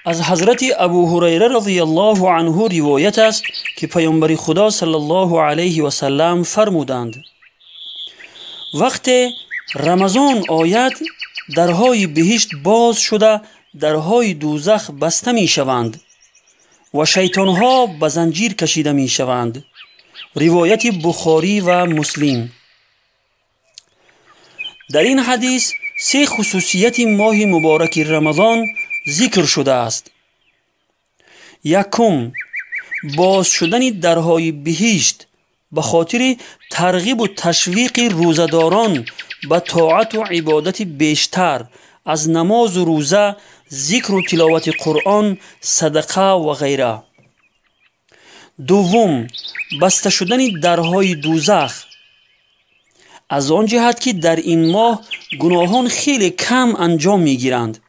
از حضرت ابو هریره رضی الله عنه روایت است که پیامبر خدا صلی الله علیه و سلم فرمودند وقت رمضان آید درهای بهشت باز شده درهای دوزخ بسته می شوند و شیطانها به زنجیر کشیده می شوند. روایت بخاری و مسلم. در این حدیث سه خصوصیت ماه مبارک رمضان ذکر شده است. یکم، باز شدن درهای بهشت به خاطر ترغیب و تشویق روزداران به طاعت و عبادت بیشتر از نماز و روزه، ذکر و تلاوت قرآن، صدقه و غیره. دوم، بسته شدن درهای دوزخ از آن جهت که در این ماه گناهان خیلی کم انجام می گیرند.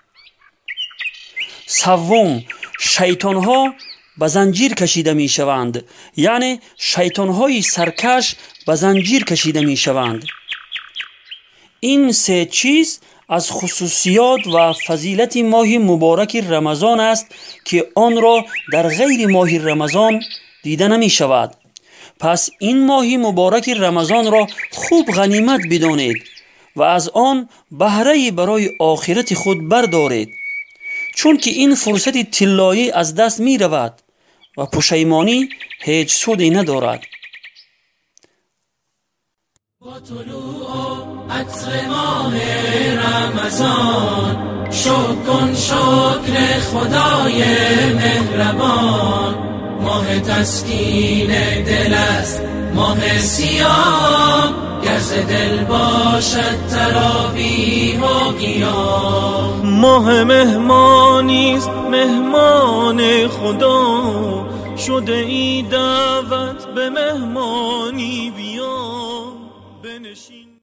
سوم، شیطانها به زنجیر کشیده می شوند، یعنی شیطانهای سرکش به زنجیر کشیده می شوند. این سه چیز از خصوصیات و فضیلت ماه مبارک رمضان است که آن را در غیر ماه رمضان دیده نمی شود. پس این ماه مبارک رمضان را خوب غنیمت بدانید و از آن بهره برای آخرت خود بردارید، چون که این فرصت طلایی از دست می رود و پشیمانی هیچ سودی ندارد. با طلوع عطر ماه رمضان شکر خدای مهربان. ماه تسکین دل است، ماه صیام، گرز دل باشد تراویح و قیام. ماه مهمانیست، مهمان خدا، شده ای دعوت به مهمانی بیا بنشین.